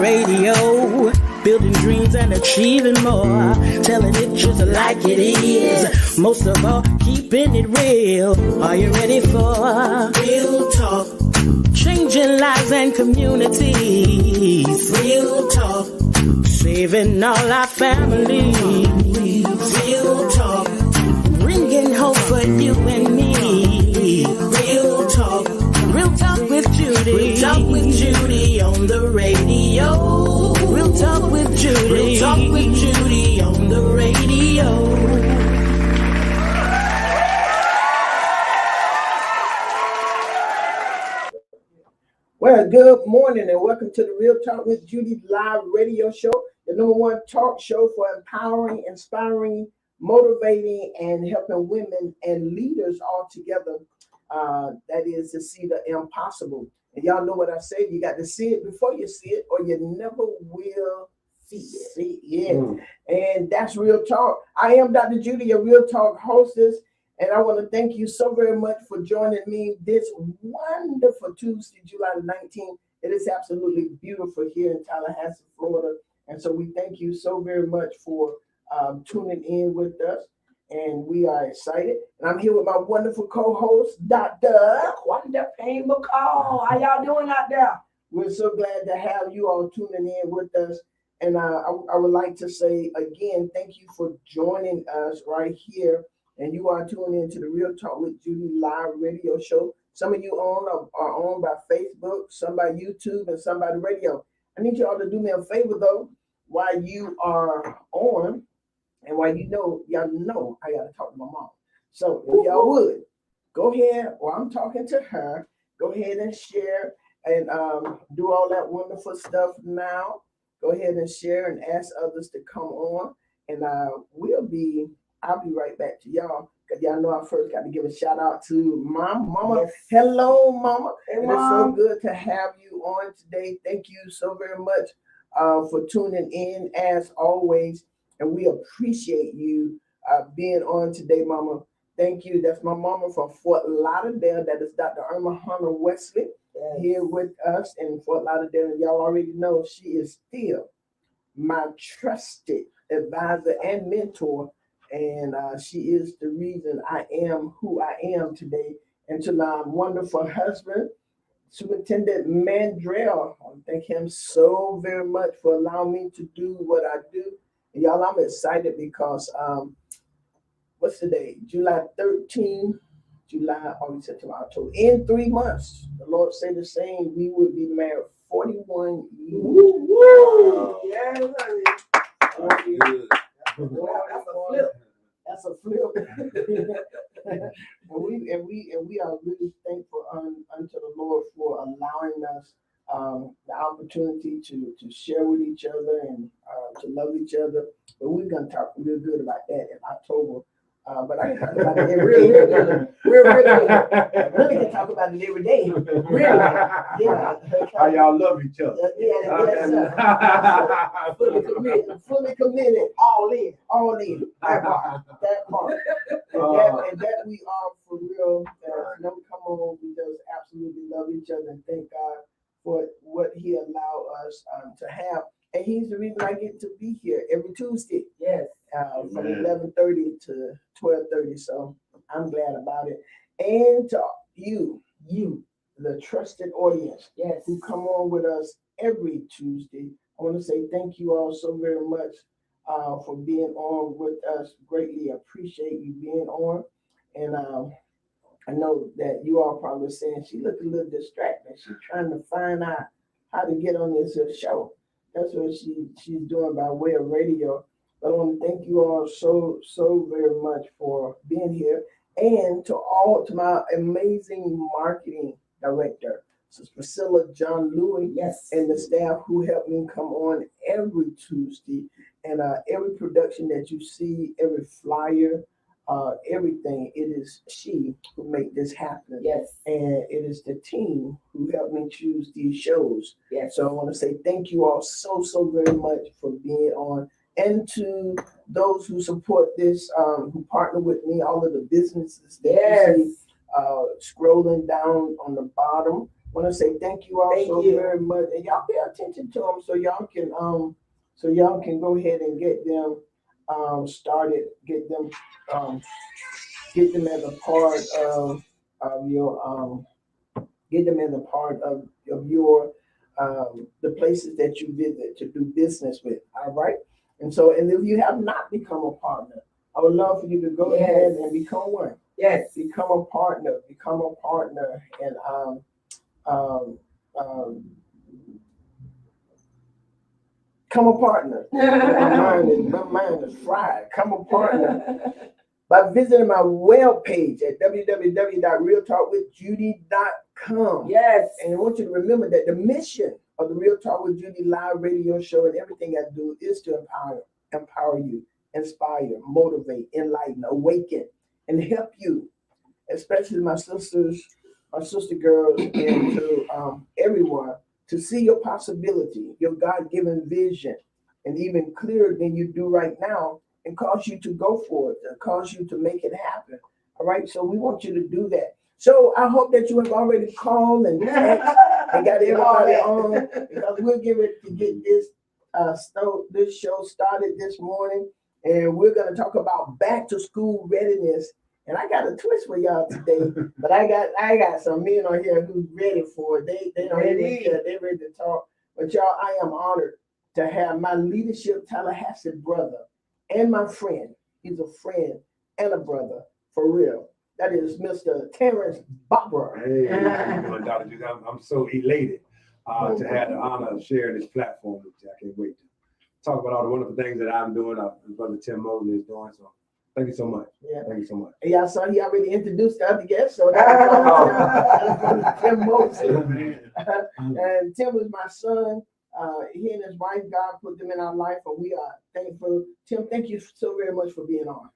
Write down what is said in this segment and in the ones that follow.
radio, building dreams and achieving more, telling it just like it is. Most of all, keeping it real. Are you ready for real talk? Changing lives and communities. Real talk. Saving all our families. Real talk. Bringing hope for you and me. Real talk. Real talk with Judy. Real talk with Judy on the radio. Real talk with Judy. Real talk with Judy on the radio. Well, good morning and welcome to the Real Talk with Judy live radio show, the #1 talk show for empowering, inspiring, motivating, and helping women and leaders all together. That is to see the impossible. And y'all know what I say, you got to see it before you see it, or you never will see it. And that's Real Talk. I am Dr. Judy, your Real Talk hostess. And I want to thank you so very much for joining me this wonderful Tuesday, July the 19th. It is absolutely beautiful here in Tallahassee, Florida. And so we thank you so very much for tuning in with us. And we are excited. And I'm here with my wonderful co-host, Dr. Wonderful Call. How y'all doing out there? We're so glad to have you all tuning in with us. And I would like to say again, thank you for joining us right here. And you are tuning into the Real Talk with Judy live radio show. Some of you are on by Facebook, some by YouTube, and some by the radio. I need y'all to do me a favor though, while you are on, and while y'all know I gotta talk to my mom. So if y'all would, go ahead, while I'm talking to her, go ahead and share and do all that wonderful stuff now. Go ahead and share and ask others to come on, and I'll be right back to y'all, because y'all know I first got to give a shout out to Mama. Yes. Hello, Mama. Hey, Mom. It's so good to have you on today. Thank you so very much for tuning in as always. And we appreciate you being on today, Mama. Thank you. That's my mama from Fort Lauderdale. That is Dr. Irma Hunter Wesley here with us in Fort Lauderdale. And y'all already know she is still my trusted advisor and mentor. And she is the reason I am who I am today. And to my wonderful husband, Superintendent Mandrell, I thank him so very much for allowing me to do what I do. And y'all, I'm excited because what's the day? July 13th, August, September, October. In 3 months, the Lord said the same, we would be married 41 years. Woo! Yeah, That's a flip. and we are really thankful unto the Lord for allowing us the opportunity to share with each other and to love each other. But we're gonna talk real good about that in October. But I can talk about it every day. I really can talk about it every day. Really. Yeah. How y'all love each other. Yes, fully committed, all in. That part. And that we are for real. Never come on. We just absolutely love each other and thank God for what He allowed us to have. And He's the reason I get to be here every Tuesday. Yes. From 11:30 to 12:30. So I'm glad about it. And to you, the trusted audience, who come on with us every Tuesday, I want to say thank you all so very much for being on with us. Greatly appreciate you being on. And I know that you all probably saying she looked a little distracted. She's trying to find out how to get on this show. That's what she's doing by way of radio. But I want to thank you all so very much for being here, and to my amazing marketing director, so Priscilla John Louis, and the staff who helped me come on every Tuesday, and every production that you see, every flyer, everything. It is she who made this happen. And it is the team who helped me choose these shows. So I want to say thank you all so very much for being on. And to those who support this, who partner with me, all of the businesses that you see, scrolling down on the bottom. I want to say thank you all so very much, and y'all pay attention to them so y'all can go ahead and get them started, get them as a part of your get them as a part of your the places that you visit to do business with. All right. And so, and if you have not become a partner, I would love for you to go ahead and become one. Yes. Become a partner, and come a partner. My mind is fried. Come a partner by visiting my web page at www.realtalkwithjudy.com. Yes. And I want you to remember that the mission of the Real Talk with Judy live radio show and everything I do is to empower you, inspire, motivate, enlighten, awaken, and help you, especially my sister girls, and to everyone, to see your possibility, your God-given vision, and even clearer than you do right now, and cause you to go for it, and cause you to make it happen. All right, so we want you to do that. So I hope that you have already called and text and got everybody on, because we're getting ready to get this show started this morning, and we're going to talk about back to school readiness. And I got a twist for y'all today, but I got some men on here who's ready for it. They don't even care. They're ready to talk. But y'all, I am honored to have my leadership Tallahassee brother and my friend. He's a friend and a brother for real. That is Mr. Terrence Bopper. Hey, how you doing, Dr. Judy? I'm so elated to have the honor of sharing this platform with you. I can't wait to talk about all the wonderful things that I'm doing. Brother Tim Mosley is doing. So thank you so much. Yeah. Thank you so much. Yeah, I saw he already introduced the other guest, so that's Tim Mosley. And Tim was my son. He and his wife, God put them in our life, and we are thankful. Tim, thank you so very much for being on.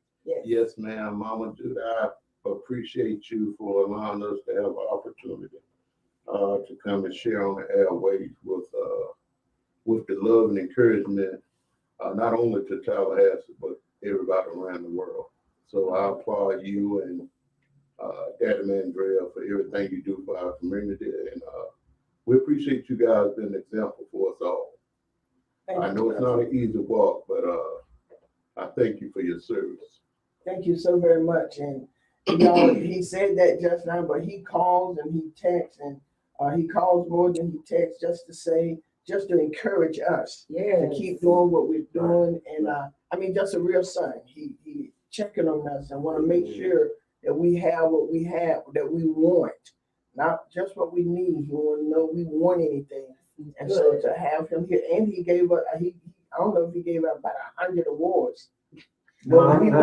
Yes, ma'am. Mama Judy, I appreciate you for allowing us to have an opportunity to come and share on the airways with the love and encouragement, not only to Tallahassee, but everybody around the world. So I applaud you and Daddy Mandrell for everything you do for our community, and we appreciate you guys being an example for us all. I know it's not an easy walk, but I thank you for your service. Thank you so very much. And you know, he said that just now, but he calls and he texts, and he calls more than he texts, just to encourage us to keep doing what we're doing. And I mean, just a real son. He checking on us and want to make sure that we have what we have, that we want, not just what we need. He want to know we want anything. And so to have him here, and he gave up. I don't know if he gave up about 100 awards. But we were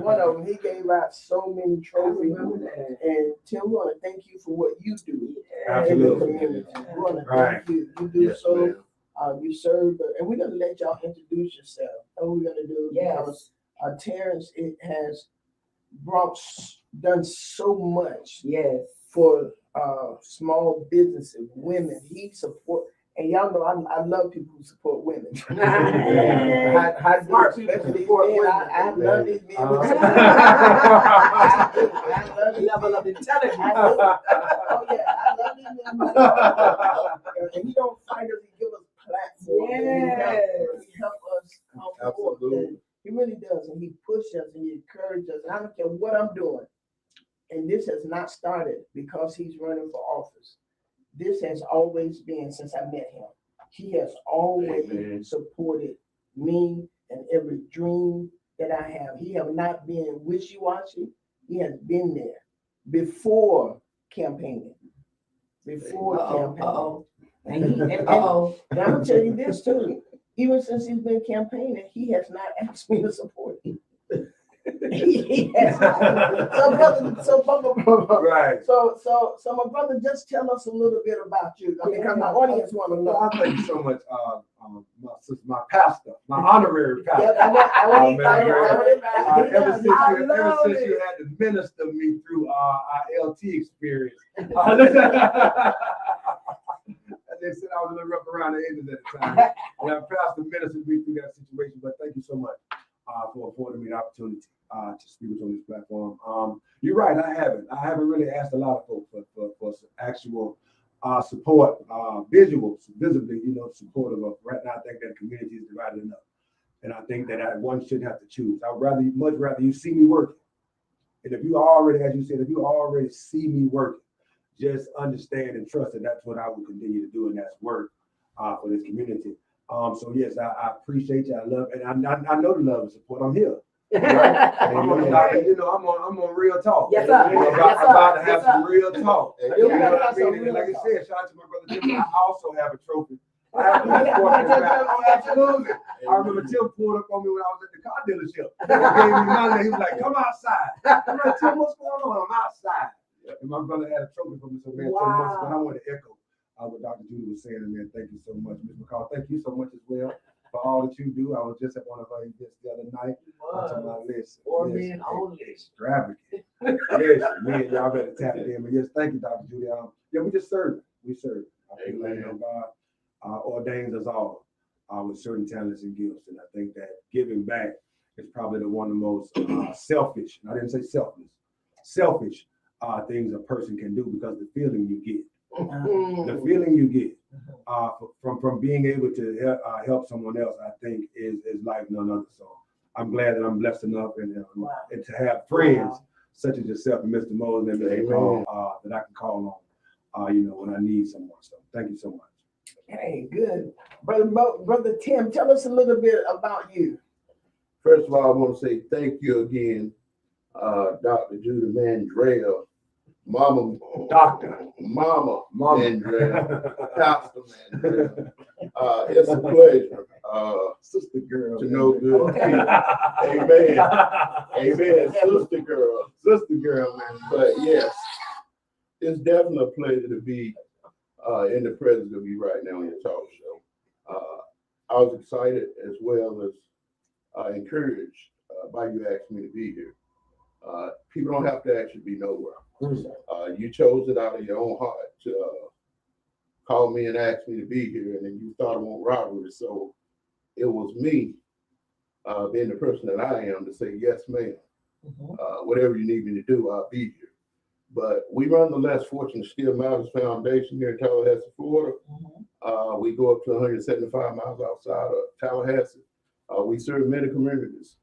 one of them. He gave out so many trophies. And Tim, we want to thank you for what you do in the community. We want to thank you. You do you serve, and we're going to let y'all introduce yourself. What we're going to do, because Terrence has done so much for small businesses, women. He support. And y'all know I love people who support women. I do, especially these men. I love these men. I love the level of intelligence. I love these men. And he don't fight us, he give us platforms. He help us come forward. He really does. And he pushes us and he encourages us. And I don't care what I'm doing. And this has not started because he's running for office. This has always been since I met him. He has always supported me and every dream that I have. He have not been wishy-washy. He has been there before campaigning. And I'm gonna tell you this too. Even since he's been campaigning, he has not asked me to support him. He has not. So my brother, just tell us a little bit about you. I mean, because my audience want to know. Thank you so much, my pastor, my honorary pastor. Ever since you had to minister me through our LT experience. They said I was a little rough around the edges at the time. And our pastor ministered me through that situation, but thank you so much. for affording me the opportunity to speak on this platform. You're right, I haven't really asked a lot of folks for actual support, visibly, supportive of. Right now, I think that the community is divided enough. And I think that one shouldn't have to choose. I would much rather you see me working. And if you already, as you said, if you already see me working, just understand and trust that that's what I will continue to do, and that's work for this community. So yes, I appreciate you. I love, and I know the love and support. I'm here. Right? And, I'm on real talk. Yes, sir. I'm about to have some real talk. Yes, You know sir. what I mean? And like I said, shout out to my brother Jim. I also have a trophy. I have absolutely. I remember Tim pulled up on me when I was at the car dealership. He gave me money. He was like, "Come outside." I'm like, "Tim, what's going on?" I'm outside. And my brother had a trophy for me. So man, wow. But I want to echo what Dr. Judy was saying, and man, thank you so much, Ms. McCall. Thank you so much as well for all that you do. I was just at one of our events the other night. On my list. 4 men only. Extravagant. Yes, man, y'all better tap it in. But yes, thank you, Dr. Judy. Yeah, we just serve. We serve. I feel like God ordains us all with certain talents and gifts, and I think that giving back is probably one of the most selfish. I didn't say selfless. Selfish things a person can do, because the feeling you get. The feeling you get from being able to help someone else, I think, is like none other. So I'm glad that I'm blessed enough and to have friends such as yourself and Mr. Moses and Mr. Paul that I can call on, when I need someone. So thank you so much. Hey, good. Brother Tim, tell us a little bit about you. First of all, I want to say thank you again, Dr. Judy Mandrell. Mama Mandrell, Pastor Mandrell. It's a pleasure, sister girl, to know good people. Amen. Amen. Sister girl, man. But yes, it's definitely a pleasure to be in the presence of you right now in your talk show. I was excited as well as encouraged by you asking me to be here. People don't have to actually be nowhere. You chose it out of your own heart to call me and ask me to be here, and then you thought I want robbery. So it was me, being the person that I am, to say, yes, ma'am. Whatever you need me to do, I'll be here. But we run the Less Fortunate Still Matters Foundation here in Tallahassee, Florida. We go up to 175 miles outside of Tallahassee. We serve many communities.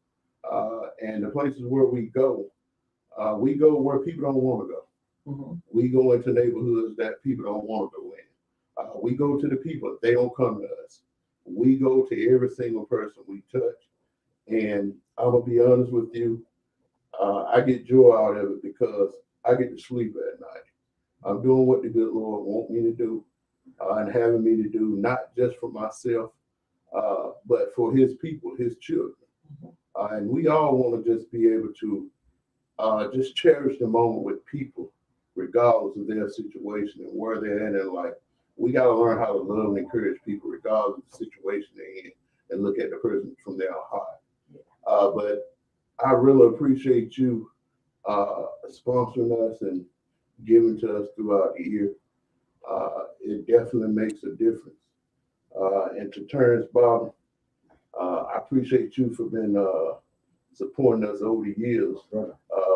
And the places where we go where people don't want to go. We go into neighborhoods that people don't want to go in. We go to the people, they don't come to us. We go to every single person we touch. And I'm going to be honest with you, I get joy out of it because I get to sleep at night. I'm doing what the good Lord wants me to do and having me to do, not just for myself, but for his people, his children. And we all want to just be able to just cherish the moment with people, regardless of their situation and where they're at in life. We got to learn how to love and encourage people, regardless of the situation they're in, and look at the person from their heart. But I really appreciate you sponsoring us and giving to us throughout the year. It definitely makes a difference. And to Terrence Bob, I appreciate you for being supporting us over the years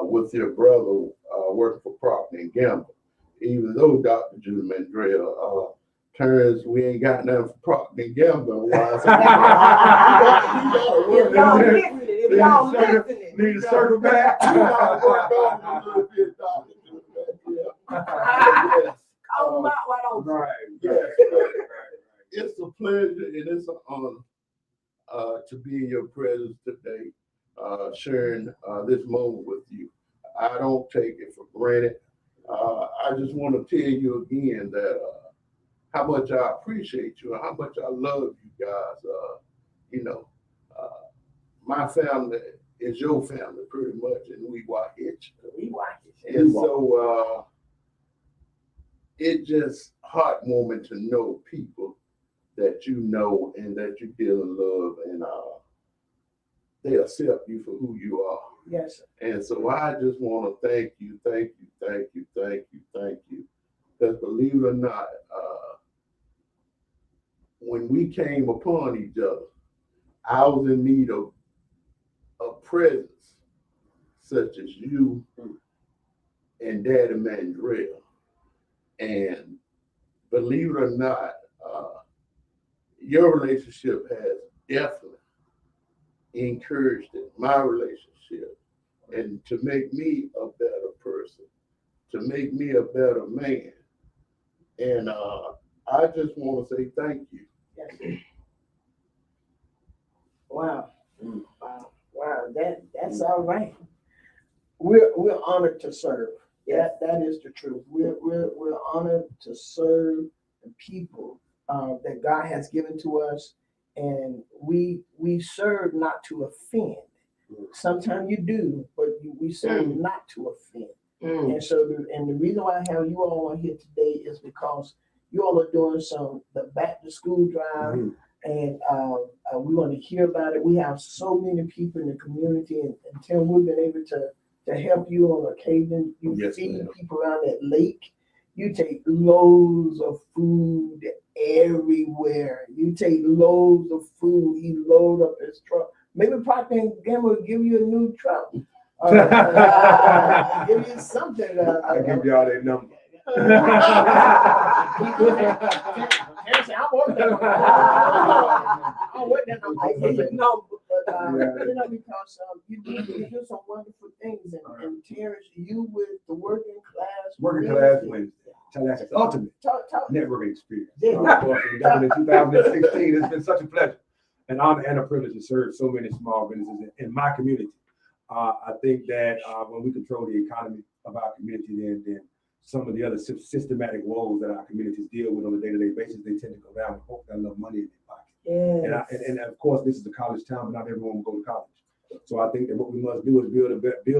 with your brother working for Procter & Gamble. Even though Dr. Judy Mandrell, Terrence, we ain't got nothing for Procter & Gamble. If y'all listening, need to circle back. It's a pleasure and it's an honor to be in your presence today, sharing this moment with you. I don't take it for granted. I just want to tell you again that how much I appreciate you and how much I love you guys. My family is your family pretty much, and we watch it. And so it just heartwarming to know people that you know and that you deal in love, and they accept you for who you are. Yes. And so I just want to thank you. Because believe it or not, when we came upon each other, I was in need of presence such as you and Daddy Mandrell. And believe it or not, your relationship has definitely encouraged my relationship, and to make me a better person, to make me a better man. And I just want to say thank you. Yes. Wow. Wow. That's all right. We're honored to serve. That is the truth. We're honored to serve the people that God has given to us, and we serve not to offend. Sometimes you do, but we serve not to offend. And so, the reason why I have you all on here today is because you all are doing the back to school drive, and we want to hear about it. We have so many people in the community, and Tim, we've been able to help you on occasion. You feed people around that lake. You take loads of food everywhere. You take loads of food. He load up his truck. Maybe Procter & Gamble will give you a new truck. Give you something. I give y'all that number. Because you do some wonderful things, and Terrence, you with the working class Wednesday. That's ultimate networking experience. Back in 2016, it's been such a pleasure, an honor, and a privilege to serve so many small businesses in my community. I think that when we control the economy of our community, then some of the other systematic woes that our communities deal with on a day-to-day basis, they tend to go down with hope got enough money in their pocket. Yes. And of course, this is a college town, but not everyone will go to college. So I think that what we must do is build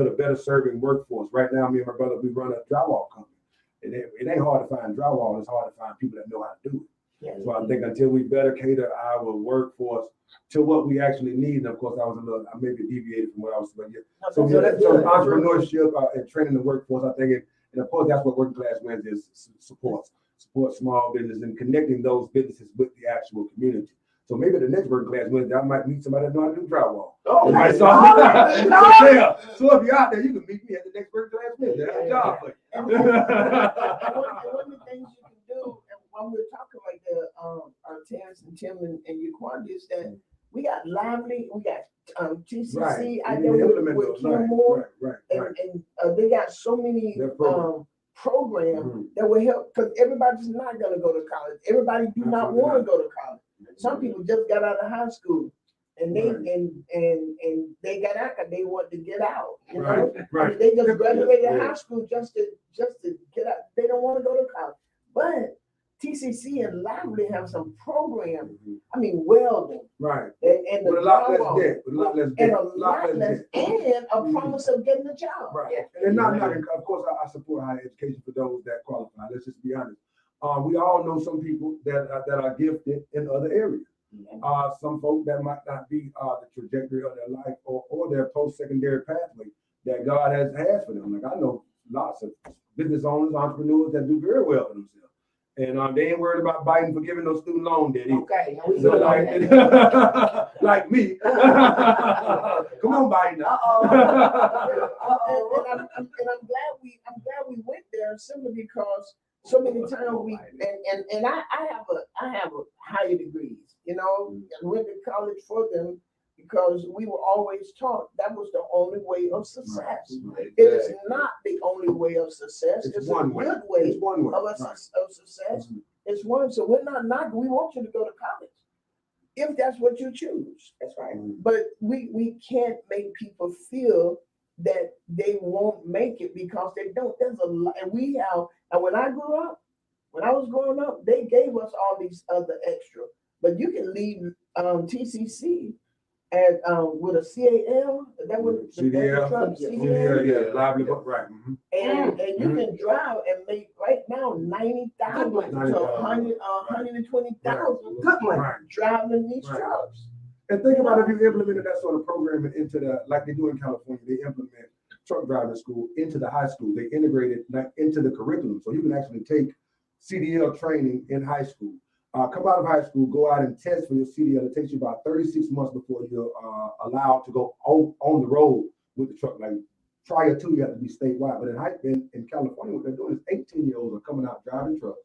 a better serving workforce. Right now, me and my brother, we run a drywall company. It ain't hard to find drywall. It's hard to find people that know how to do it. Yes. So I think until we better cater our workforce to what we actually need, and of course, I maybe deviated from what I was saying. So entrepreneurship and training the workforce, I think, and of course, that's what Working Class Wednesday supports small business and connecting those businesses with the actual community. So maybe the next Working Class Wednesday, I might meet somebody that knows how to do drywall. So if you're out there, you can meet me at the next Working Class Wednesday. That's a job for you. And one of the things you can do, and when we're talking like our Terrence and Tim and Yaquan, is that we got Lively, we got TCC out there with Kim Moore, and they got so many programs that will help, because everybody's not going to go to college. Everybody do not want to go to college. Some people just got out of high school, and they they got out because they want to get out. You know, I mean, they just graduated high school just to get out. They don't want to go to college, but TCC and Lively have some programs. I mean, welding, and with a lot less debt, and a promise of getting a job. And not of course, I support higher education for those that qualify. Let's just be honest. We all know some people that are gifted in other areas. Some folks that might not be the trajectory of their life or their post-secondary pathway that God has for them. Like I know lots of business owners, entrepreneurs that do very well for themselves. And they ain't worried about Biden for giving no student loan debt either. Okay. So like me. Come on, Biden. And I'm glad we went there simply because so many times I have a higher degrees, you know, and went to college for them because we were always taught that was the only way of success. It is not the only way of success. It's one way. Good way of success. It's one. So we're not knocking. We want you to go to college if that's what you choose. That's right. But we can't make people feel that they won't make it because they don't. There's a lot, and when I was growing up, they gave us all these other extra. But you can leave TCC and with a CAL, that was CDL, lively, right? And you can drive and make right now 90,000 to 120,000 driving these trucks. And think about if you implemented that sort of programming into like they do in California, they implement truck driving school into the high school. They integrate it into the curriculum. So you can actually take CDL training in high school. come out of high school, go out and test for your CDL. It takes you about 36 months before you're allowed to go on the road with the truck. Like prior to, you have to be statewide. But in California, what they're doing is 18-year-olds are coming out driving trucks.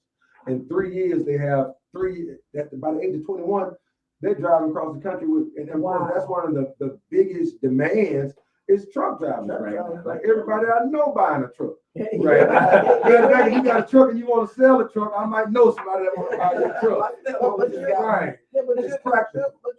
In 3 years, they have by the age of 21, they're driving across the country and that's one of the biggest demands is truck driving right now. Like everybody I know buying a truck. Right. You got a truck and you want to sell a truck, I might know somebody that want to buy your truck. But you're right. But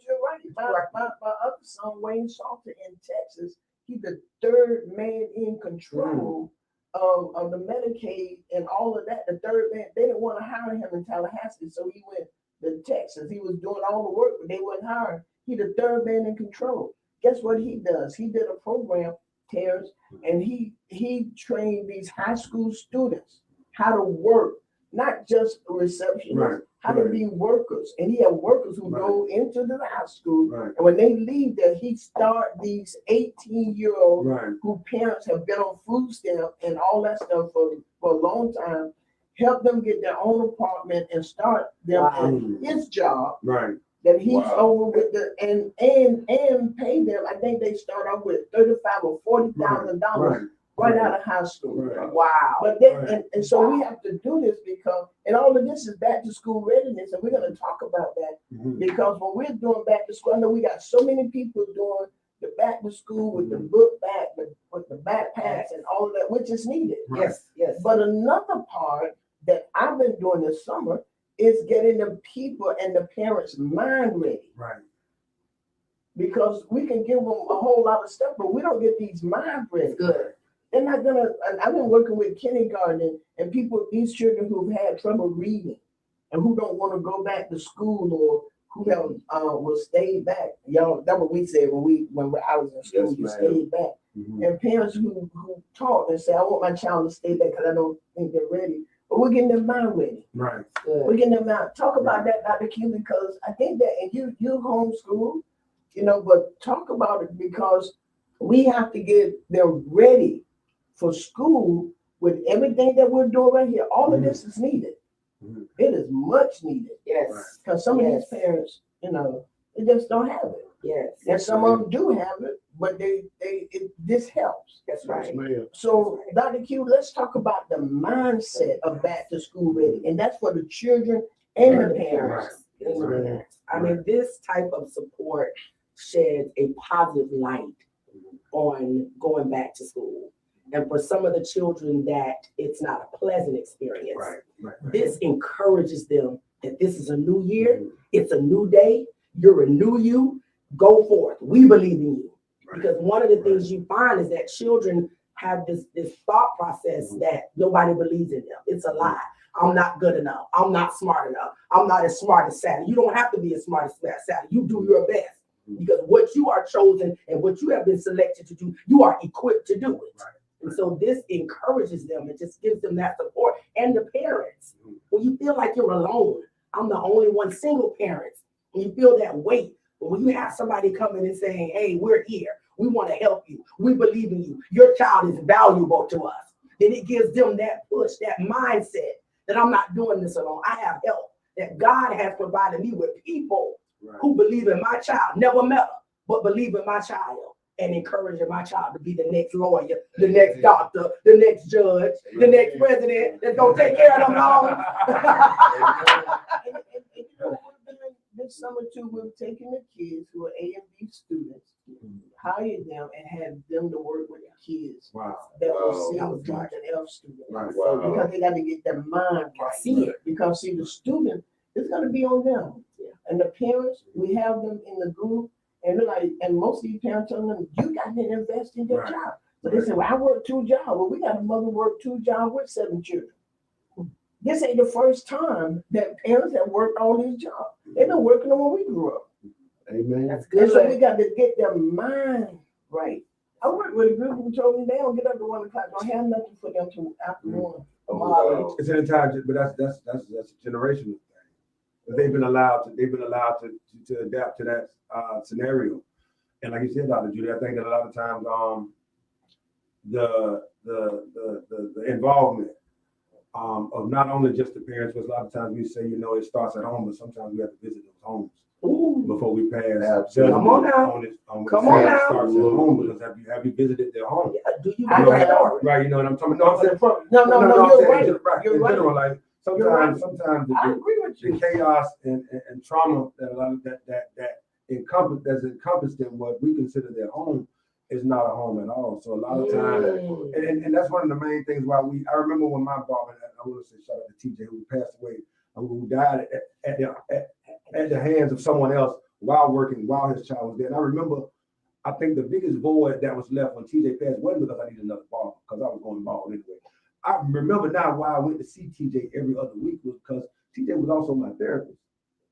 you're right. My other son, Wayne Salter in Texas, he's the third man in control of the Medicaid and all of that. The third man, they didn't want to hire him in Tallahassee, so he went to Texas. He was doing all the work, but they wouldn't hire him. He's the third man in control. Guess what he does? He did a program, Terrence, and he trained these high school students how to work, not just receptionists, how to be workers. And he had workers who go into the high school, and when they leave there, he start these 18-year-olds whose parents have been on food stamp and all that stuff for a long time, help them get their own apartment and start them at his job. That he's over with and pay them. I think they start off with $35,000 or $40,000 right out of high school. Wow. But then and so we have to do this because and all of this is back to school readiness, and we're going to talk about that because when we're doing back to school, I know we got so many people doing the back to school with the book bag, with the backpacks and all of that, which is needed. Yes. But another part that I've been doing this summer is getting the people and the parents' mind ready. Because we can give them a whole lot of stuff, but we don't get these minds ready. Good. They're not gonna. I've been working with kindergarten and people, these children who've had trouble reading and who don't want to go back to school or who will stay back. Y'all, that's what we said when I was in school. You stayed back. And parents who talk and say, "I want my child to stay back because I don't think they're ready." But we're getting their mind ready. We're getting them out. Talk about that, Dr. Q, because I think that, and you homeschool, but talk about it because we have to get them ready for school with everything that we're doing right here. All of this is needed. It is much needed. Yes. Because some of these parents, they just don't have it. Yes. And some of them do have it, but this helps. That's right. So, Dr. Q, let's talk about the mindset of back to school ready, and that's for the children and the parents. I mean, this type of support sheds a positive light on going back to school. And for some of the children that it's not a pleasant experience, this encourages them that this is a new year, it's a new day, you're a new you, go forth. We believe in you. Because one of the things you find is that children have this thought process that nobody believes in them. It's a lie. I'm not good enough. I'm not smart enough. I'm not as smart as Sally. You don't have to be as smart as Sally. You do your best. Because what you are chosen and what you have been selected to do, you are equipped to do it. And so this encourages them. It just gives them that support. And the parents, when you feel like you're alone, I'm the only one, single parents, and you feel that weight. But when you have somebody coming and saying, hey, we're here. We want to help you. We believe in you. Your child is valuable to us. Then it gives them that push, that mindset that I'm not doing this alone. I have help. That God has provided me with people who believe in my child. Never met her, but believe in my child and encouraging my child to be the next lawyer, the next doctor, the next judge, the next president that's going to take care of them all. This summer too, we've taken the kids who are A and B students, hired them and had them to work with the kids that were C and F students. Because they got to get their mind right. Because see, the student, it's going to be on them. And the parents, we have them in the group, and they're like, and most of these parents tell them, you got to invest in your child. So they say, well, I work 2 jobs. Well, we got a mother work 2 jobs with 7 children. This ain't the first time that parents have worked all these jobs. They've been working them when we grew up. Amen. That's good. And so we got to get their mind right. I work with a group who told me they don't get up to 1 o'clock. Don't have nothing for them to after 1. It's an entire, but that's a generational thing. But they've been allowed to adapt to that scenario. And like you said, Dr. Judy, I think that a lot of times the involvement of not only just the parents, but a lot of times we say, it starts at home, but sometimes we have to visit those homes before we pass. Absolutely. Come on now. Come on now. It starts at home because have you visited their home? Yeah, do you I know have. that? Right, you know what I'm talking about? No, I'm saying No, I'm you're saying right. You're in right. general, like You're right. sometimes I agree with the you. chaos and trauma that encompassed in what we consider their home is not a home at all. So a lot of times, and that's one of the main things why I remember when my barber, I want to say shout out to TJ who passed away, who died at the hands of someone else while his child was there. And I remember, I think the biggest void that was left when TJ passed wasn't because I needed another barber, because I was going bald anyway. I remember now why I went to see TJ every other week was because TJ was also my therapist.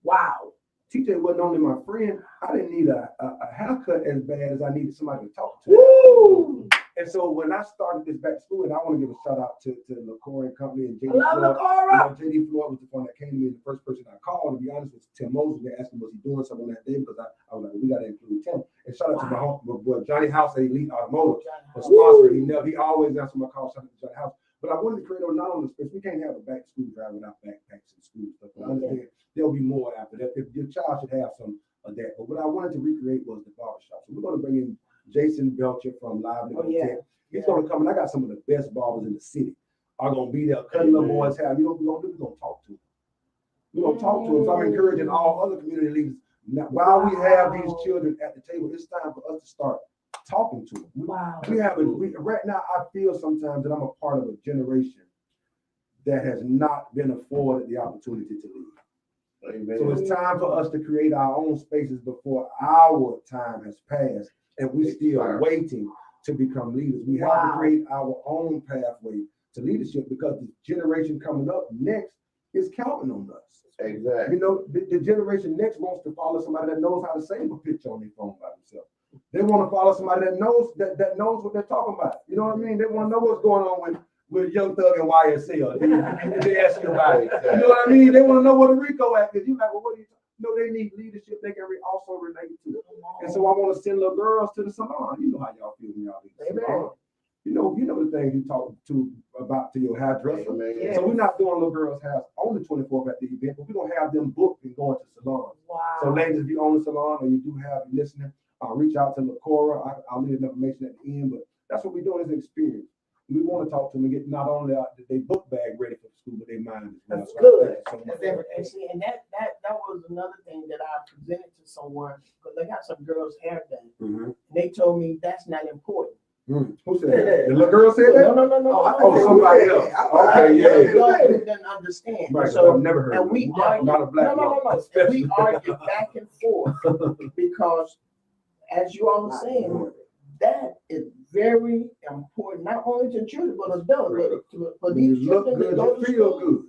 Wow. TJ wasn't only my friend. I didn't need a haircut as bad as I needed somebody to talk to. Woo! And so when I started this back to school, and I want to give a shout out to LaCora and Company and JD I love Floyd. LaCora. JD Floyd was the one that came to me, the first person I called. To be honest with Tim Moses, they asked him was he doing something that day because I was like, we got to include Tim. And shout out to my boy Johnny House at Elite Automotive for sponsoring. He always answers my call. Shout out to Johnny House. But I wanted to create not only space. We can't have a back to school drive without backpacks in school stuff. But I understand there'll be more after that. If your child should have some of that. But what I wanted to recreate was the barbershop. So we're going to bring in Jason Belcher from Live. He's going to come, and I got some of the best barbers in the city. Are going to be there, cutting little boys' hair. You know what we're going to do? We're going to talk to them. We're going to talk to them. So I'm encouraging all other community leaders. Now, while we have these children at the table, it's time for us to start talking to them. Right now, I feel sometimes that I'm a part of a generation that has not been afforded the opportunity to lead. Amen. So it's time for us to create our own spaces before our time has passed, and we're still waiting to become leaders. We have to create our own pathway to leadership because the generation coming up next is counting on us. Exactly. The generation next wants to follow somebody that knows how to save a picture on their phone by themselves. They want to follow somebody that knows what they're talking about. You know what I mean? They want to know what's going on with Young Thug and YSL. They ask you about it. You know what I mean? They want to know what a Rico act is. You like, well, what do you? No, they need leadership. They can also relate to it. And so I want to send little girls to the salon. You know how y'all feel when y'all leave the salon. You know the things you talk about to your hairdresser. Amen. So we're not doing little girls' hair on the 24th at the event, but we're gonna have them booked and going to salons. Wow. So ladies, if you own a salon or you do have listening, reach out to LaCora. I'll leave the information at the end, but that's what we're doing is an experience. We want to talk to them and get not only their book bag ready for school, but their mind as well. That's good. And see, and that was another thing that I presented to someone because they got some girls' hair done. Mm-hmm. And they told me that's not important. Who said that? The little girl said that? No. Somebody else. Okay, You didn't understand. Right, so I've never heard and of we it. argued, Not a black no. And we argued back and forth because, as you all are saying, that is very important, not only to children but adults, but for these children to go to feel school.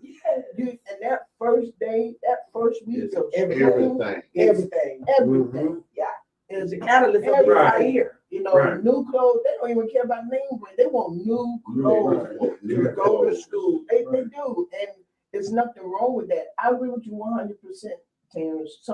good. And that first day, that first week It's of everything. everything. Yeah. Is The catalyst of Right. here. New clothes. They don't even care about name brand. They want new clothes to go to school. They do, and there's nothing wrong with that. I agree with you 100%, Terrence.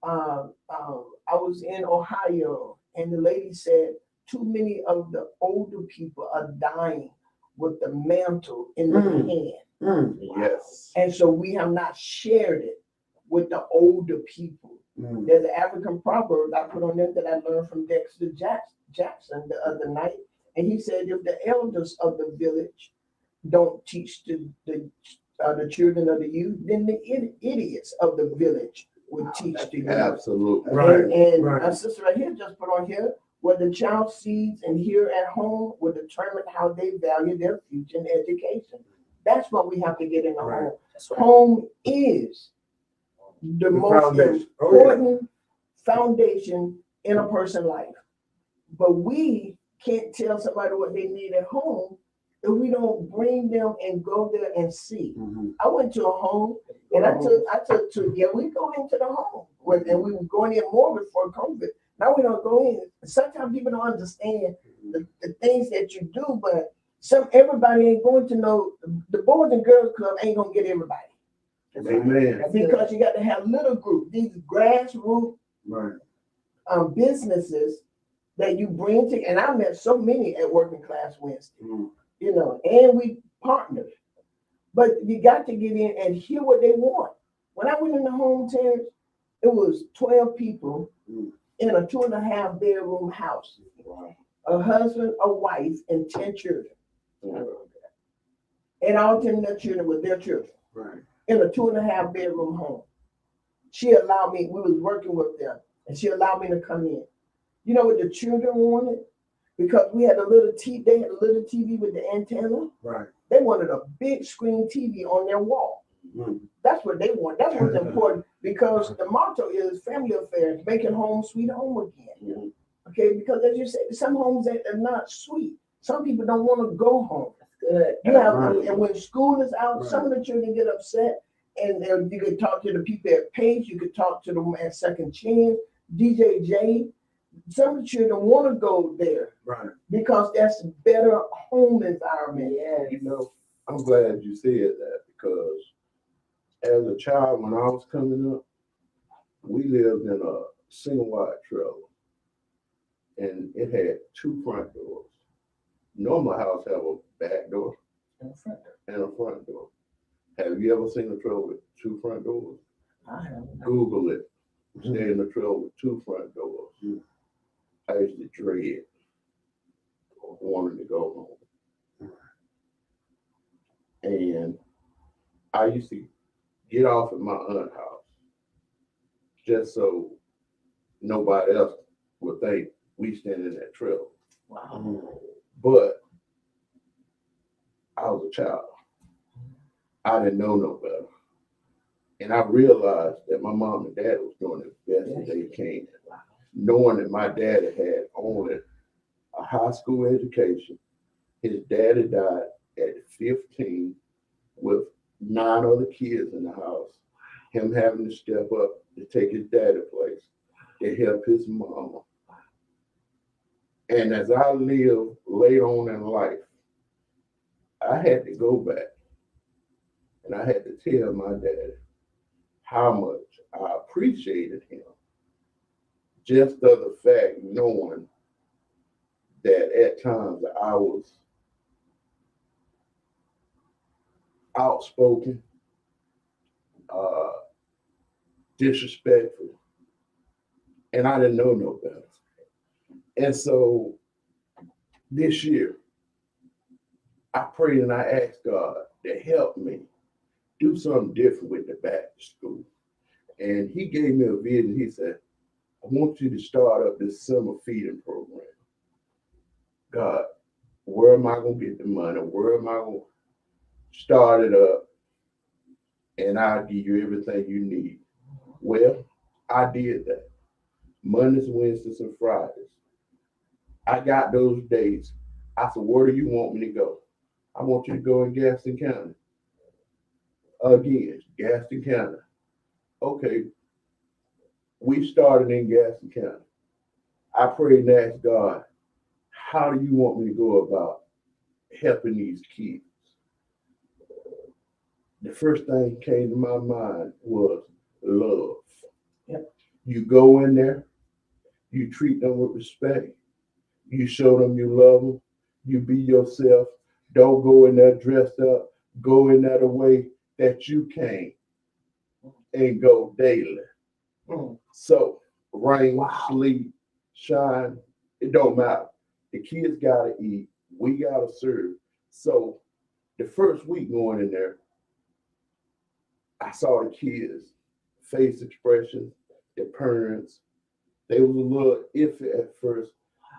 I was in Ohio, and the lady said too many of the older people are dying with the mantle in their hand. Yes. And so we have not shared it with the older people. There's an African proverb I put on there that I learned from Dexter Jackson the other night. And he said, if the elders of the village don't teach the children of the youth, then the idiots of the village will teach the youth. Absolutely. And my sister right here just put on here, what the child sees and hear at home will determine how they value their future and education. That's what we have to get in the home. Home is the most important foundation in a person's life. But we can't tell somebody what they need at home if we don't bring them and go there and see. I went to a home and I took we go into the home and we were going in more before COVID. Now we don't go in. Sometimes people don't understand the things that you do, but everybody ain't going to know. The Boys and Girls Club ain't gonna get everybody. Amen. Because you got to have little groups, these grassroots businesses that you bring to. And I met so many at Working Class Wednesday, and we partnered. But you got to get in and hear what they want. When I went in the home, Terrence, it was 12 people in a 2.5 bedroom house. Wow. A husband, a wife, and 10 children. Yeah. And all 10 of their children were their children. Right. In a 2.5 bedroom home. She allowed me, we was working with them, and she allowed me to come in. You know what the children wanted? Because we had a little TV, they had a little TV with the antenna. Right. They wanted a big screen TV on their wall. Mm. That's what they want. That's what's important, because the motto is family affairs, making home sweet home again. Okay, because as you said, some homes that are not sweet. Some people don't want to go home. Good. You have, Right. and when school is out, Right. some of the children get upset, and you could talk to the people at Pace, you could talk to them at Second Chance, DJJ. Some of the children want to go there Right. because that's a better home environment. Yes. You know, I'm glad you said that, because as a child, when I was coming up, we lived in a single wide trailer, and it had 2 front doors. Normal house have a back door In front of and a front door. Have you ever seen a trailer with 2 front doors? I don't know. Google it. Stay in the trailer with 2 front doors. Mm. I used to dread wanting to go home. And I used to get off at my aunt's house just so nobody else would think we stand in that trailer. Wow. But I was a child. I didn't know no better. And I realized that my mom and dad was doing the best that they can, knowing that my daddy had only a high school education. His daddy died at 15 with 9 other kids in the house. Him having to step up to take his daddy's place to help his mama. And as I lived late on in life, I had to go back and I had to tell my daddy how much I appreciated him. Just of the fact knowing that at times I was outspoken, disrespectful, and I didn't know no better. And so this year, I prayed and I asked God to help me do something different with the back to school. And he gave me a vision. He said, I want you to start up this summer feeding program. God, where am I going to get the money? Where am I going to start it up? And I'll give you everything you need. Well, I did that. Mondays, Wednesdays, and Fridays. I got those days. I said, where do you want me to go? I want you to go in Gaston County. Again, Gaston County. Okay, we started in Gaston County. I prayed and asked God, how do you want me to go about helping these kids? The first thing that came to my mind was love. Yep. You go in there, you treat them with respect, you show them you love them, you be yourself. Don't go in there dressed up, go in there the way that you came and go daily. So rain, sleet, shine, it don't matter. The kids gotta eat, we gotta serve. So the first week going in there, I saw the kids' face expression, their parents. They was a little iffy at first,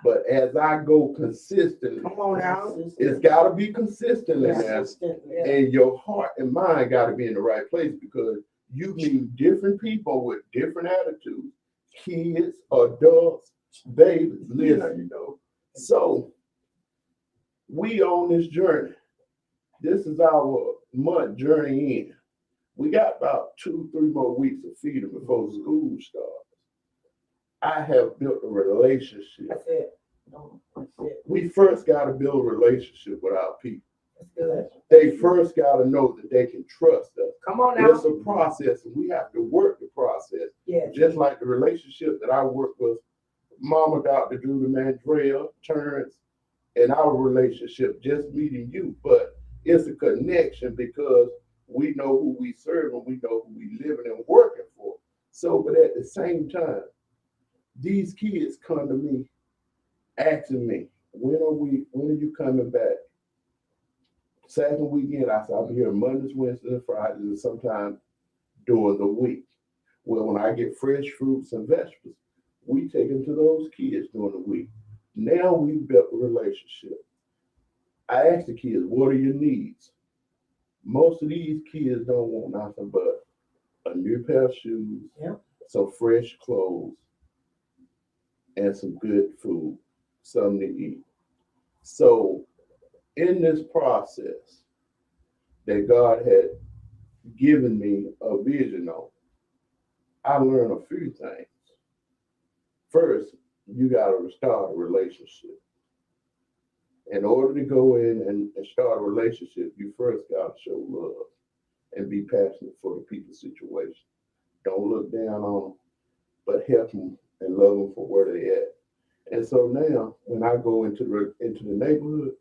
but as I go consistently, Come on now. it's gotta be consistent in there. Consistently. And your heart and mind got to be in the right place, because you meet different people with different attitudes, kids, adults, babies, listen, So we on this journey. This is our month journey in. We got about 2-3 more weeks of feeding before school starts. I have built a relationship. That's it. That's it. We first got to build a relationship with our people. That's good. They first got to know that they can trust us. Come on now. It's a process, and we have to work the process. Yes. Just like the relationship that I work with Mama, Dr. Judy, Mandrea, Terrence, and our relationship, just meeting you. But it's a connection because we know who we serve and we know who we living and working for. So, but at the same time, these kids come to me asking me, when are you coming back? Second weekend, I said, I'll be here Mondays, Wednesdays, and Fridays, and sometimes during the week. Well, when I get fresh fruits and vegetables, we take them to those kids during the week. Now we've built a relationship. I ask the kids, what are your needs? Most of these kids don't want nothing but a new pair of shoes, some fresh clothes, and some good food, something to eat. So in this process that God had given me a vision on, I learned a few things. First, you got to restart a relationship. In order to go in and start a relationship, you first got to show love and be passionate for the people's situation. Don't look down on them, but help them and love them for where they at. And so now, when I go into the neighborhood,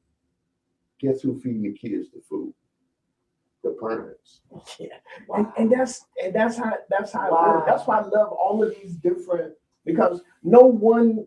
guess who feeding the kids the food? The parents. Yeah. And that's how Wow. it works. That's why I love all of these different, because no one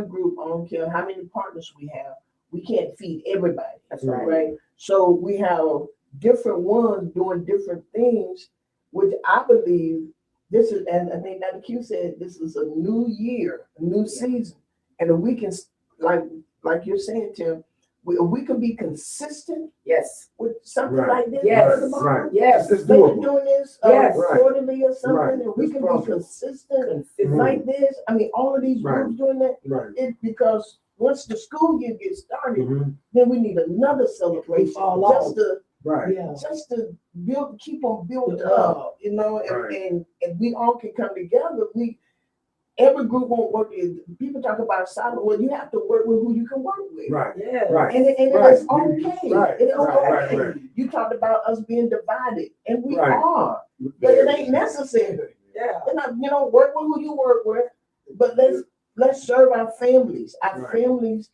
group, I don't care how many partners we have, we can't feed everybody. That's right. Right. So we have different ones doing different things, which I believe this is, and I think Dr. Q said, this is a new year, a new season. And if we can, like you're saying, Tim, we can be consistent Yes. with something Right. like this. Yes. Right. Yes. It's Maybe doable. doing this Yes. quarterly or something, Right. and we It's can possible. be consistent Consistent. like this. I mean, all of these Right. groups doing that. Right. It because once the school year gets started, Mhm. then we need another celebration fall off. Right. just to build, keep on building Build up, you know, and, Right. and we all can come together. Every group won't work. People talk about silent. Well, you have to work with who you can work with. Right. Yeah. Right. And it Right. is okay. Right. It is Right. okay. Right. Right. You talked about us being divided, and we Right. are, but it ain't necessary. Yeah. And work with who you work with, but let's serve our families. Our Right. families,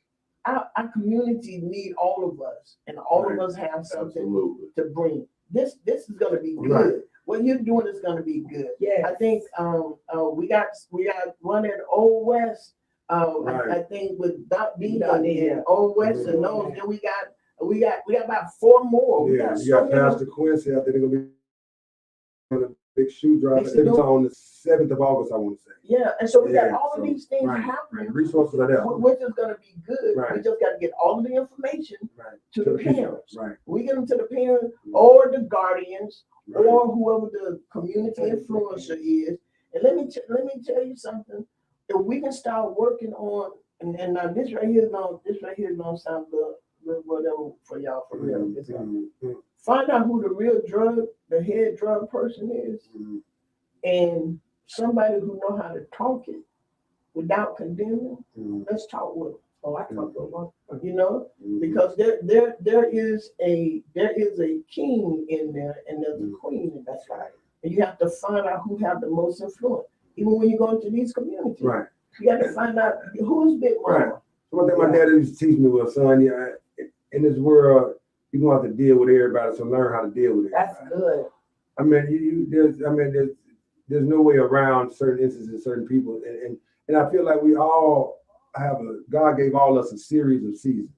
our community need all of us, and all of Right. us have something Absolutely. to bring. This is going to be good. Right. What you're doing is going to be good. Yeah. I think we got one at Old West. Right. I think with Doc D Doc D, and yeah. Old West and those. Then we got about 4 more. We Yeah. got You so got many. Pastor Quincy out there. They're gonna be on a big shoe drive. Yes, It's on the 7th of August, I want to say. Yeah, and so we got Yeah, all of so, these things right, happening. right. Resources are there. Which is going to be good. Right. We just got to get all of the information Right. to the parents. Right. We get them to the parents or the guardians Right. or whoever the community influencer is. And let me tell you something. If we can start working on, and now this right here is gonna sound good, whatever for y'all for real. Mhm. It's Mhm. find out who the head drug person is, Mhm. and somebody who know how to talk it without condemning. Mhm. Let's talk with them. Oh, I talked to one. You know, Mhm. because there is a king in there and there's a queen, and that's right. And you have to find out who have the most influence. Even when you go into these communities, Right. you got to find out who's big mama. Right. One thing my dad used to teach me was, son, in this world, you're gonna have to deal with everybody, so learn how to deal with everybody. That's good. I mean, there's no way around certain instances, certain people, and I feel like we all God gave all us a series of seasons.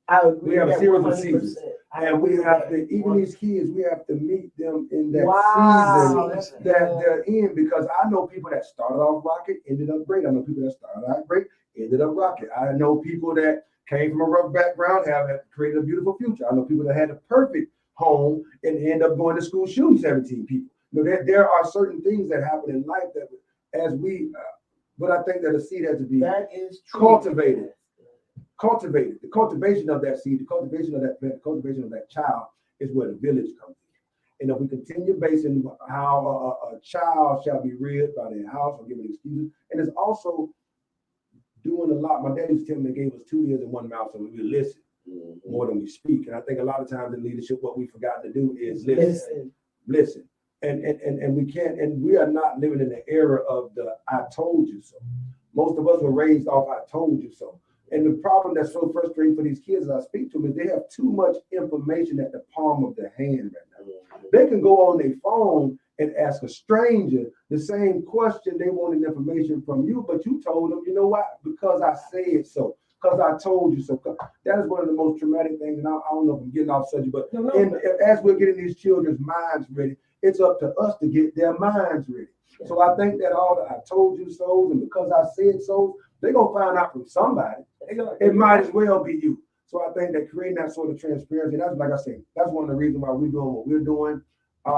I agree. We have a with that series of 100%. seasons. I And agree we with have that. to, even these kids, we have to meet them in that Wow, season that's that good. they're in, because I know people that started off rocket, ended up great. I know people that started out great, ended up rocket. I know people that came from a rough background, have created a beautiful future. I know people that had a perfect home and end up going to school shooting 17 people. You know, there are certain things that happen in life that but I think that a seed has to be That is true. cultivated. The cultivation of that seed, the cultivation of that child is where the village comes in. And if we continue basing how a child shall be reared by their house or giving excuses, and it's also doing a lot. My dad used to tell me they gave us 2 ears and 1 mouth, so we listen more than we speak. And I think a lot of times in leadership, what we've forgotten to do is listen. And we can't, and we are not living in the era of the I told you so. Most of us were raised off I told you so. And the problem that's so frustrating for these kids as I speak to them is they have too much information at the palm of their hand right now. They can go on their phone and ask a stranger the same question they wanted information from you, but you told them, you know what, because I said so, because I told you so. That is one of the most traumatic things, and I don't know if I'm getting off subject, but as we're getting these children's minds ready, it's up to us to get their minds ready. So I think that all the I told you so, and because I said so, they're going to find out from somebody. It might as well be you. So I think that creating that sort of transparency, that's like I said, that's one of the reasons why we're doing what we're doing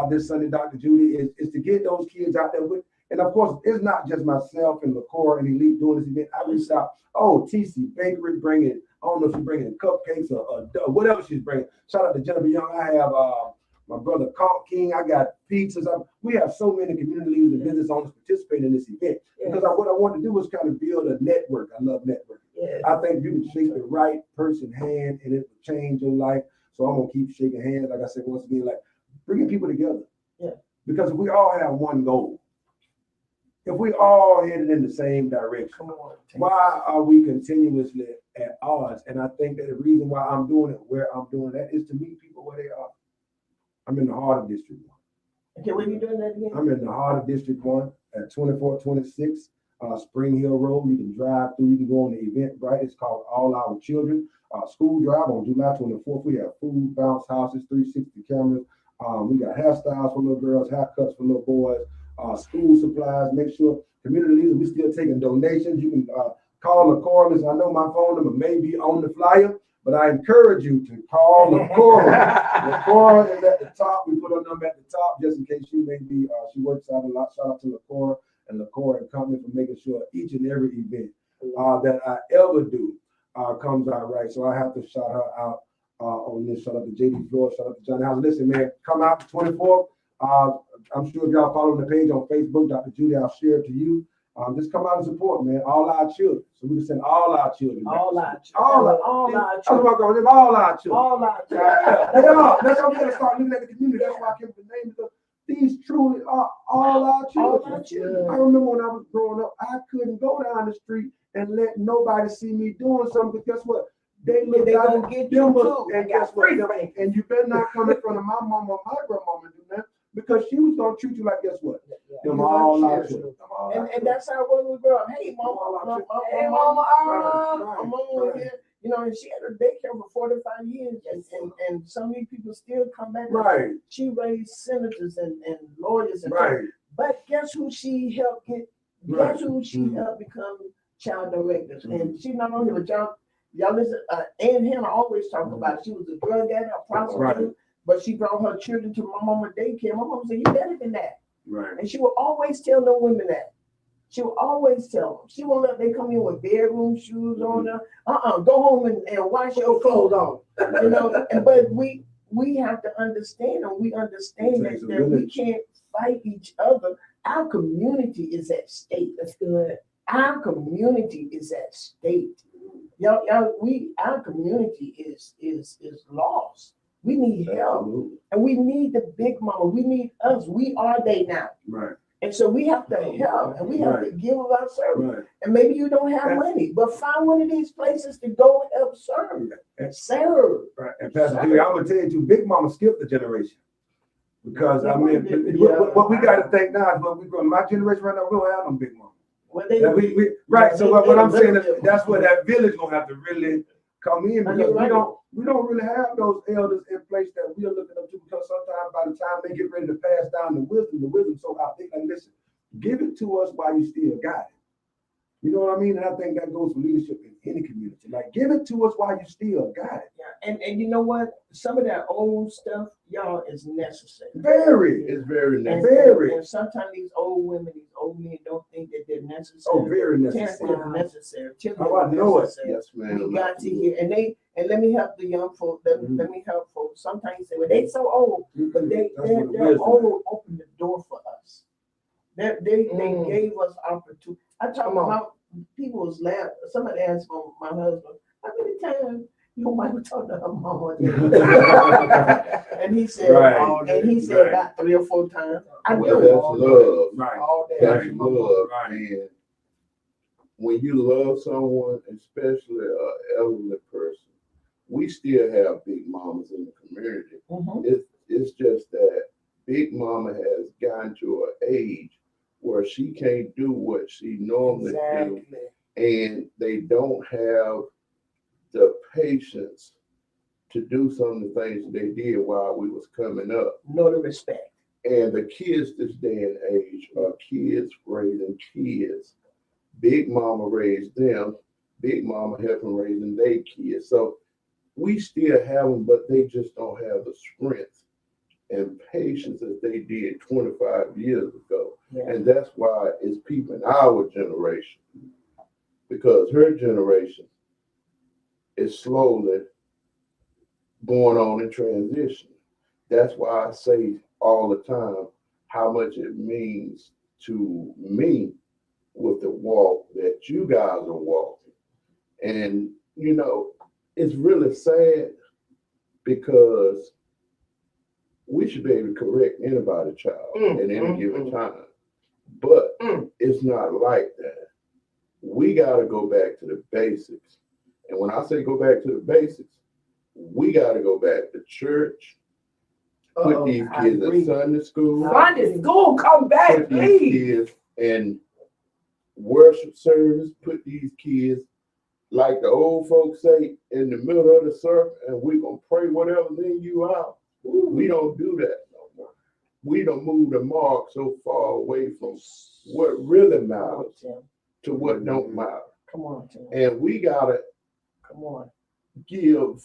this Sunday, Dr. Judy, is to get those kids out there with. And of course, it's not just myself and LaCora and Elite doing this event. I reached out, TC Bakery bringing, I don't know if she's bringing cupcakes or whatever she's bringing. Shout out to Jennifer Young. I have my brother Carl King. I got pizzas. We have so many community leaders and business owners participating in this event. Because what I want to do is kind of build a network. I love networking. I think you can shake the right person's hand and it will change your life. So I'm going to keep shaking hands. Like I said, once again, like bringing people together. Because if we all have one goal, if we all headed in the same direction, why are we continuously at odds? And I think that the reason why I'm doing it where I'm doing that is to meet people where they are. I'm in the heart of District 1. Okay, where you doing that again? I'm in the heart of District 1 at 2426 Spring Hill Road. You can drive through, you can go on the Eventbrite. It's called All Our Children. School drive on July 24th. We have food, bounce houses, 360 cameras. We got hairstyles for little girls, haircuts for little boys, school supplies. Make sure community leaders, we still taking donations. You can call LaCora. I know my phone number may be on the flyer, but I encourage you to call LaCora. LaCora is at the top. We put her number at the top just in case she may be, she works out a lot. Shout out to LaCora and LaCora and company for making sure each and every event that I ever do comes out right. So I have to shout her out on this. Shout out to JD Floyd, shout out to Johnny House. Listen, man, come out the 24th. I'm sure if y'all follow the page on Facebook, Dr. Judy, I'll share it to you. Just come out and support, man. All our children. So we can send all our children. All our children. All our children. All our children. They are. That's how we're going to start looking at the community. That's why I came up with the name, because these truly are all our children. I remember when I was growing up, I couldn't go down the street and let nobody see me doing something, because guess what? They gonna get you too. And guess what? And you better not come in front of my mom or my grandmama and do that, because she was gonna treat you like, guess what? Them all our children. And that's how when we grow up. Hey, mama, hey, mama, I'm on here. You know, and she had her daycare for 45 years, and so many people still come back. Right. She raised senators and lawyers. And right. But guess who she helped get? Guess who she helped become child directors? And she's not only a child. Y'all listen, Ann Hannah always talk about it. She was a drug addict, a prostitute, but she brought her children to my mama daycare. My mama said, "You better than that." Right. And she will always tell the women that. She will always tell them. She won't let they come in with bedroom shoes on them. Go home and wash your clothes on. You know, but we have to understand, and we understand that we can't fight each other. Our community is at stake. That's good. Our community is at stake. Y'all, our community is lost. We need help. And we need the big mama. We need us. We are they now. Right. And so we have to help, and we have to give of our service. Right. And maybe you don't have money, but find one of these places to go and help serve. Serve. Right. And Pastor Judy, I'm gonna tell you too, big mama skipped the generation. Because I mean, what we got to think now is when we grow. My generation right now, we don't have no big mama. Well, right. So what I'm saying is that's where that village gonna have to really come in, because we don't really have those elders in place that we are looking up to, because sometimes by the time they get ready to pass down the wisdom so out there, like, listen, give it to us while you still got it. You know what I mean? And I think that goes for leadership in any community. Like, give it to us while you still got it. Yeah. And you know what? Some of that old stuff, y'all, is necessary. It's very necessary. And sometimes these old women, these old men don't think that they're necessary. Oh, very necessary. They're necessary. Oh, I know it. Yes, man. We got to hear, and let me help the young folk. Let me help folks. Sometimes you say, well, they so old, but they're old. Open the door for us. They gave us opportunity. I talk about people was laughing. Somebody asked my husband, how many times your wife talked to her mama? And he said, about 3 or 4 times. I know. That's love. Right. All day. That's love. And when you love someone, especially an elderly person, we still have big mamas in the community. It's just that Big Mama has gotten to an age where she can't do what she normally do, and they don't have the patience to do some of the things they did while we was coming up. Know the respect. And the kids this day and age are kids raising kids. Big Mama raised them. Big Mama helped them raising their kids. So we still have them, but they just don't have the strength and patience as they did 25 years ago. Yeah. And that's why it's people in our generation, because her generation is slowly going on in transition. That's why I say all the time how much it means to me with the walk that you guys are walking. And, you know, it's really sad because we should be able to correct anybody's child at any given time. But it's not like that. We got to go back to the basics. And when I say go back to the basics, we got to go back to church, put these kids in Sunday school. Sunday school, come back, Put these please. kids in worship service, put these kids, like the old folks say, in the middle of the circle, and we're going to pray whatever's in you out. We don't do that no more. We don't move the mark so far away from what really matters to what don't matter. Come on, Tim. And we got to give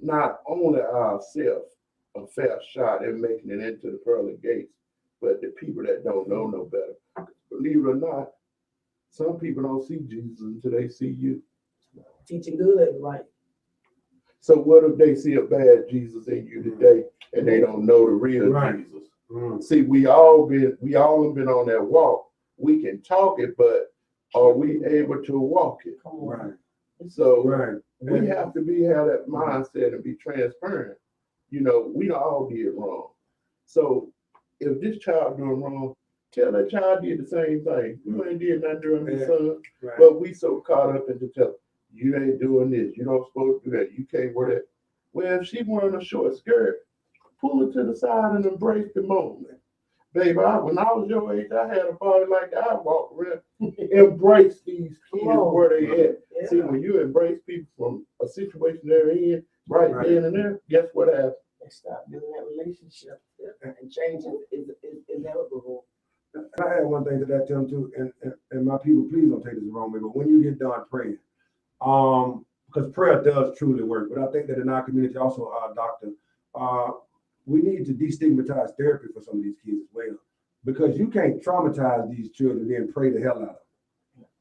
not only ourselves a fair shot in making it into the pearly gates, but the people that don't know no better. Believe it or not, some people don't see Jesus until they see you. Teaching good, right? So what if they see a bad Jesus in you today and they don't know the real Jesus? See, we all have been on that walk. We can talk it, but are we able to walk it? Right. So we have to have that mindset and be transparent. You know, we all did wrong. So if this child doing wrong, tell that child did the same thing. You ain't did nothing during the son, but we so caught up into telling you ain't doing this. You don't supposed to do that. You can't wear that. Well, if she wearing a short skirt, pull her to the side and embrace the moment. Baby, when I was your age, I had a body like that. I walked around, embrace these kids where they at. Yeah. See, when you embrace people from a situation they're in, right then and there, guess what happens? They start building that relationship, and changing is inevitable. And I had one thing to that, Tim, too, and my people, please don't take this the wrong way, but when you get done praying, because prayer does truly work, but I think that in our community also, Doctor, we need to destigmatize therapy for some of these kids as well, because you can't traumatize these children and then pray the hell out of them.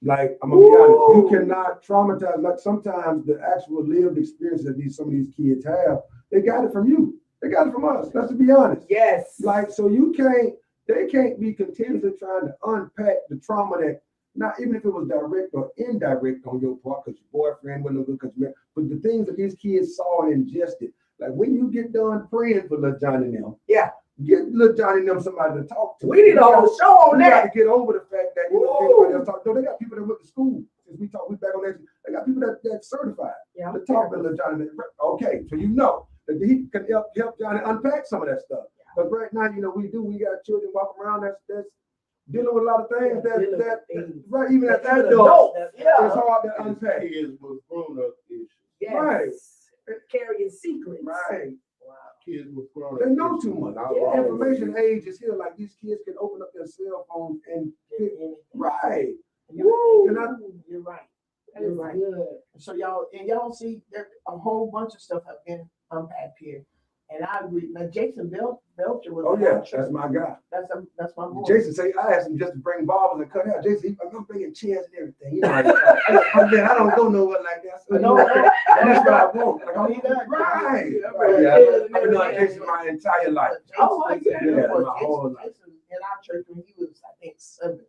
Like, I'm gonna be honest, you cannot traumatize. Like, sometimes the actual lived experience that some of these kids have, they got it from you. They got it from us. Let's be honest. Yes. Like, so they can't be continuously trying to unpack the trauma that, not even if it was direct or indirect on your part, because your boyfriend wasn't good, but the things that these kids saw and ingested. Like, when you get done praying for little Johnny and them, get little Johnny and them somebody to talk to. We need a whole show on that. Got to get over the fact that everybody else talk. No, they got people that went to school. Since we back on that, they got people that certified to talk to little Johnny. Okay, so you know that he can help Johnny unpack some of that stuff. But right now, you know, we got children walking around that's dealing with a lot of things right, even as adults, it's hard to unpack. Kids with grown-up issues. Yes. Right. Carrying secrets. Right. Wow. Kids with grown-up They know issues. too much. Yeah. Information age is here. Like, these kids can open up their cell phones and right. Woo. You're right. You're right. Good. So y'all see that a whole bunch of stuff have been unpacked here. And I agree. Now, Jason Belcher was. Oh yeah, that's my guy. That's my boy. Jason say I asked him just to bring barbers and cut out. Jason, I'm bringing chairs and everything. You know, I don't go nowhere like that. So, No, that's what I want. Like, Oh, he does. right. Yeah. I've been doing Jason my entire life. Oh my Yeah, my whole Jason life. in our church when he was, I think, 7.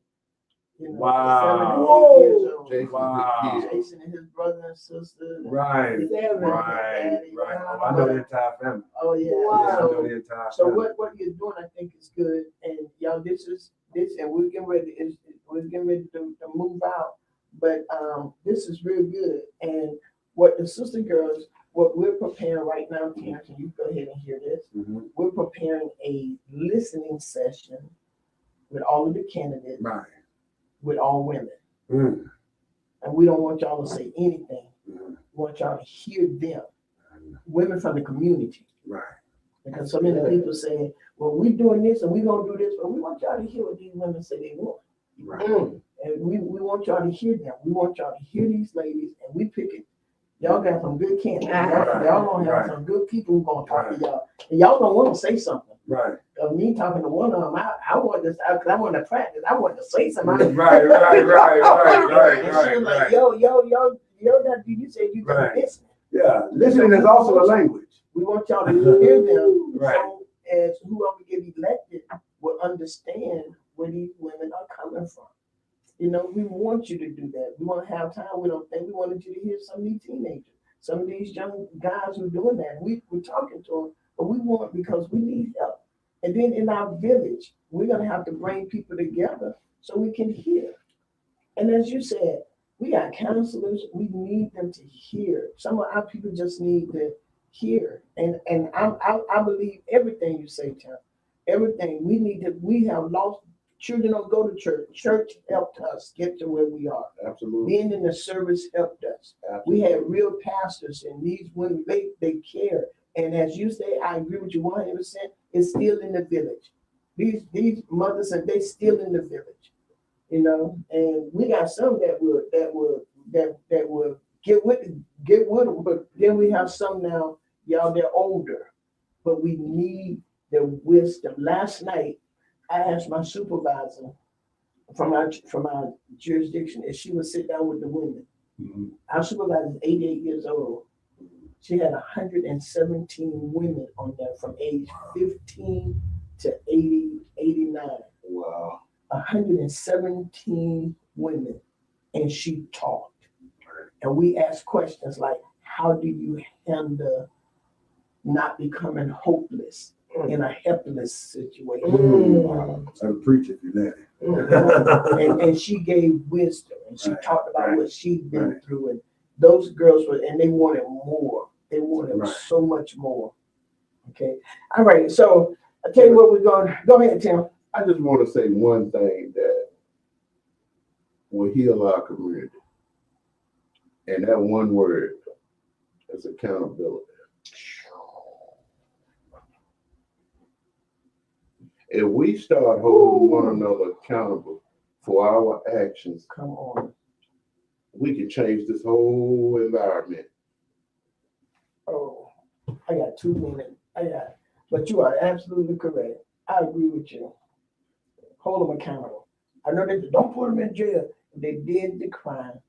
You know, Wow. 7 or 8 years old. Jason, Wow. Jason and his brother and sister. Right. Right. Oh, I know the entire family. Oh yeah. Wow. Yeah, I know the entire So family. what you're doing, I think, is good. And y'all, this, and we're getting ready to move out. But this is real good. And what the sister girls, what we're preparing right now, Terrence, and you go ahead and hear this. We're preparing a listening session with all of the candidates, Right. with all women. Mm. And we don't want y'all to say anything. Mm. We want y'all to hear them, women from the community. Right. Because so many people say, well, we're doing this and we're going to do this, but we want y'all to hear what these women say they want. Right. And we want y'all to hear them. We want y'all to hear these ladies, and we pick it. Y'all got some good candidates. Y'all gonna have some good people who gonna talk to y'all. And y'all don't want to say something. Right. Me talking to one of them, I want this because I want to practice. I want to say something. Right. And she was like, yo, that you said you can listen. Yeah, listening is also a language. We want y'all to hear them, Right. so as whoever get elected will understand where these women are coming from. You know, we want you to do that. We want to have time with them, and we wanted you to hear some of these teenagers, some of these young guys who are doing that. We're talking to them, but we want because we need help. And then in our village, we're gonna have to bring people together so we can hear. And as you said, we got counselors. We need them to hear. Some of our people just need to hear. And I believe everything you say, Tim. Everything we have lost. Children don't go to church. Church helped us get to where we are. Absolutely. Being in the service helped us. Absolutely. We had real pastors, and these women, they care. And as you say, I agree with you 100%. It's still in the village. These mothers, and they still in the village, you know. And we got some that would get with them, but then we have some now, y'all. They're older, but we need the wisdom. Last night, I asked my supervisor from our jurisdiction if she would sit down with the women. Mm-hmm. Our supervisor is 88 years old. She had 117 women on there from age 15 to 89. Wow. 117 women, and she talked. And we asked questions like, how do you handle not becoming hopeless in a helpless situation? I would preach if you let it. And she gave wisdom, and she talked about what she'd been through, and those girls and they wanted more. They wanted so much more. Okay. All right. So I tell you what we're going. Go ahead, Tim. I just want to say one thing that will heal our community, and that one word is accountability. If we start holding one another accountable for our actions, Come on. we can change this whole environment. Oh, I got 2 minutes. But you are absolutely correct. I agree with you. Hold them accountable. I know they don't put them in jail. They did the crime,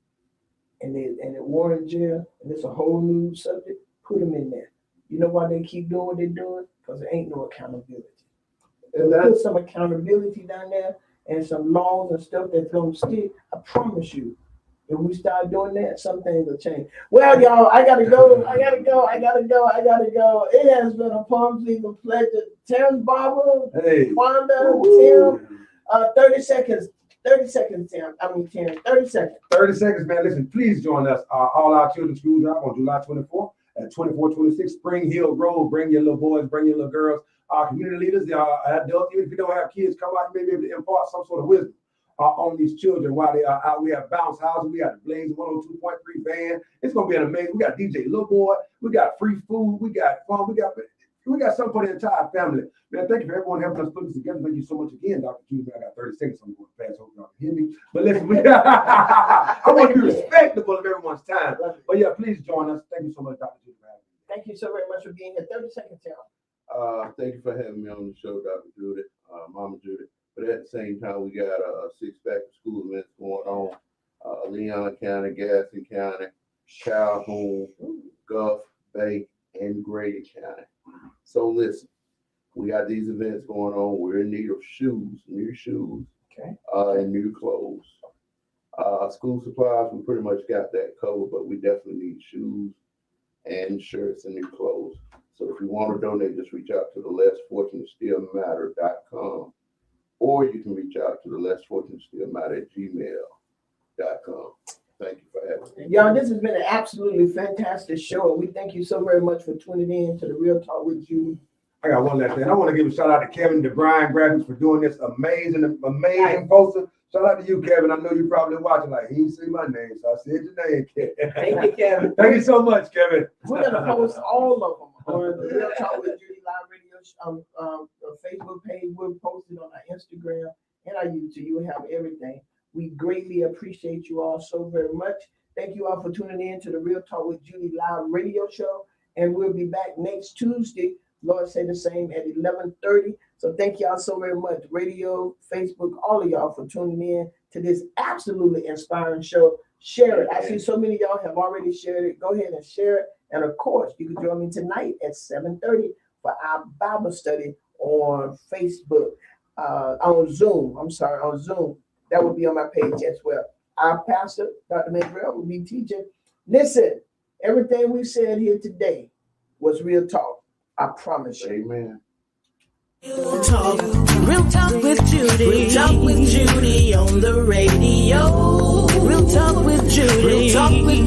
and it were in jail, and it's a whole new subject. Put them in there. You know why they keep doing what they're doing? Because there ain't no accountability. And Put that's some accountability down there and some laws and stuff that's gonna stick. I promise you, if we start doing that, some things will change. Well, y'all, I gotta go. It has been a pleasing pleasure. Tim, Barbara, Hey. Wanda, Tim, 30 seconds. 30 seconds, Tim. I mean, Tim, 30 seconds. 30 seconds, man. Listen, please join us. All our children's school drive on July 24th at 2426 Spring Hill Road. Bring your little boys, bring your little girls. Our community leaders, adults, even if you don't have kids, come out and maybe able to impart some sort of wisdom on these children while they are out. We have bounce houses, we got the Blaze 102.3 band. It's gonna be an amazing. We got DJ Little Boy, we got free food, we got fun, we got something for the entire family. Man, thank you for everyone helping us put this together. Thank you so much again, Dr. Judy. I got 30 seconds, so I'm going fast. Hope y'all can hear me. But listen, I want to be respectful of everyone's time. But yeah, please join us. Thank you so much, Dr. Judy. Thank you so very much for being here. 30 seconds, Tim. thank you for having me on the show, Dr. Judy, Mama Judy. But at the same time, we got a 6-pack of school events going on. Leon County, Gaston County, Calhoun, Guff, Bay, and Grady County. So listen, we got these events going on. We're in need of new shoes, Okay. And new clothes. School supplies, we pretty much got that covered, but we definitely need shoes and shirts and new clothes. So if you want to donate, just reach out to the lessfortunatestillmatter.com, or you can reach out to the lessfortunatestillmatter@gmail.com. Thank you for having me. Y'all, this has been an absolutely fantastic show. We thank you so very much for tuning in to the Real Talk with Judy. I got one last thing. I want to give a shout out to Kevin DeBryan Graphics for doing this amazing poster. Shout out to you, Kevin. I know you're probably watching. Like, he didn't say my name, so I said your name, Kevin. Thank you, Kevin. Thank you so much, Kevin. We're gonna post all of them on the Real Talk with Judy Live Radio Facebook page. We'll post it on our Instagram and our YouTube. You will have everything. We greatly appreciate you all so very much. Thank you all for tuning in to the Real Talk with Judy Live Radio Show, and we'll be back next Tuesday. Lord say the same at 11:30. So thank y'all so very much, radio, Facebook, all of y'all for tuning in to this absolutely inspiring show. Share it. I see so many of y'all have already shared it. Go ahead and share it. And of course, you can join me tonight at 7:30 for our Bible study on Facebook, on Zoom. On Zoom. That will be on my page as well. Our pastor, Dr. Manuel, will be teaching. Listen, everything we said here today was real talk. I promise you. Amen. Real talk with Judy. Real talk with Judy on the radio. Real talk with Judy. Real talk with